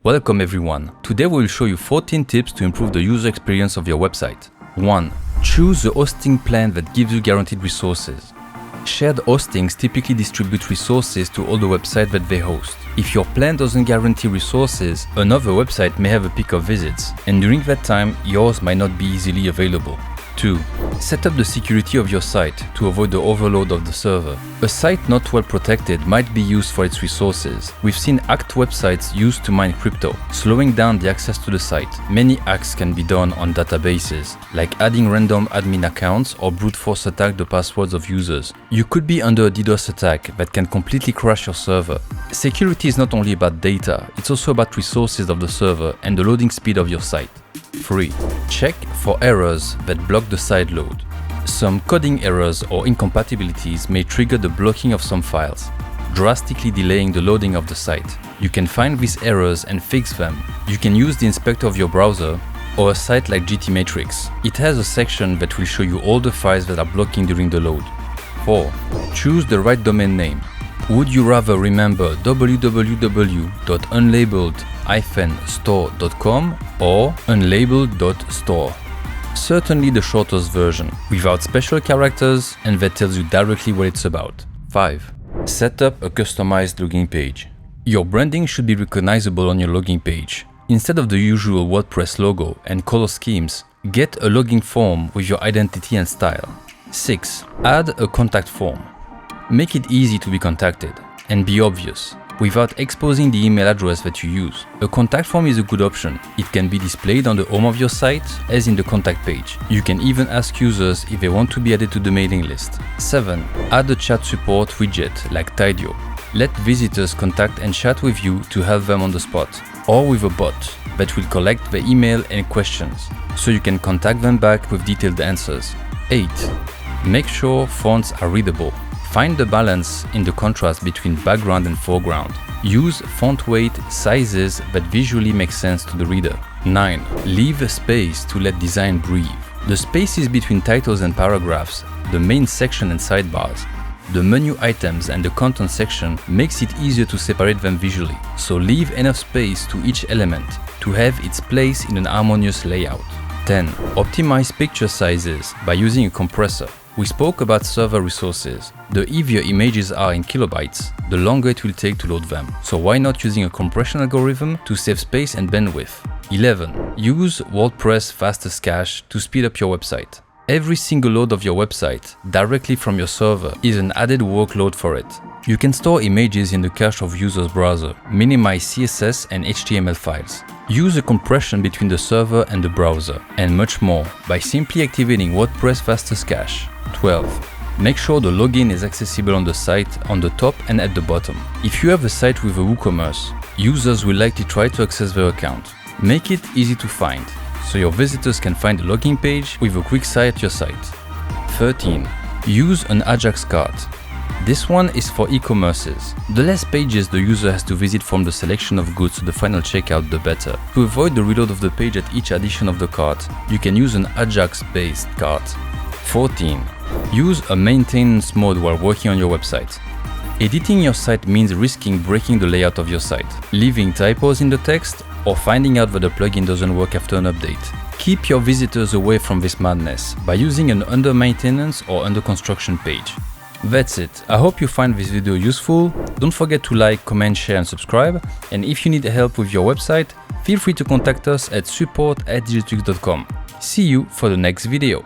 Welcome everyone. Today we will show you 14 tips to improve the user experience of your website. 1. Choose a hosting plan that gives you guaranteed resources. Shared hostings typically distribute resources to all the websites that they host. If your plan doesn't guarantee resources, another website may have a peak of visits, and during that time, yours might not be easily available. 2. Set up the security of your site to avoid the overload of the server. A site not well protected might be used for its resources. We've seen hacked websites used to mine crypto, slowing down the access to the site. Many hacks can be done on databases, like adding random admin accounts or brute force attack the passwords of users. You could be under a DDoS attack that can completely crash your server. Security is not only about data, it's also about resources of the server and the loading speed of your site. 3. Check for errors that block the site load. Some coding errors or incompatibilities may trigger the blocking of some files, drastically delaying the loading of the site. You can find these errors and fix them. You can use the inspector of your browser or a site like Digitweaks. It has a section that will show you all the files that are blocking during the load. 4. Choose the right domain name. Would you rather remember www.unlabeled-store.com or unlabeled.store? Certainly the shortest version, without special characters and that tells you directly what it's about. 5. Set up a customized login page. Your branding should be recognizable on your login page. Instead of the usual WordPress logo and color schemes, get a login form with your identity and style. 6. Add a contact form. Make it easy to be contacted and be obvious, without exposing the email address that you use. A contact form is a good option. It can be displayed on the home of your site, as in the contact page. You can even ask users if they want to be added to the mailing list. 7. Add a chat support widget like Tidio. Let visitors contact and chat with you to help them on the spot, or with a bot that will collect the email and questions, so you can contact them back with detailed answers. 8. Make sure fonts are readable. Find the balance in the contrast between background and foreground. Use font weight sizes that visually make sense to the reader. 9. Leave a space to let design breathe. The spaces between titles and paragraphs, the main section and sidebars, the menu items and the content section makes it easier to separate them visually. So leave enough space to each element to have its place in an harmonious layout. 10. Optimize picture sizes by using a compressor. We spoke about server resources. The heavier images are in kilobytes, the longer it will take to load them. So why not using a compression algorithm to save space and bandwidth? 11. Use WordPress fastest cache to speed up your website. Every single load of your website directly from your server is an added workload for it. You can store images in the cache of user's browser, minimize CSS and HTML files. Use a compression between the server and the browser, and much more by simply activating WordPress fastest cache. 12. Make sure the login is accessible on the site on the top and at the bottom. If you have a site with a WooCommerce, users will likely try to access their account. Make it easy to find, so your visitors can find the login page with a quick sight at your site. 13. Use an AJAX cart. This one is for e-commerces. The less pages the user has to visit from the selection of goods to the final checkout, the better. To avoid the reload of the page at each addition of the cart, you can use an AJAX-based cart. 14. Use a maintenance mode while working on your website. Editing your site means risking breaking the layout of your site, leaving typos in the text, or finding out that the plugin doesn't work after an update. Keep your visitors away from this madness by using an under maintenance or under construction page. That's it. I hope you find this video useful. Don't forget to like, comment, share and subscribe. And if you need help with your website, feel free to contact us at support@digitweaks.com. See you for the next video.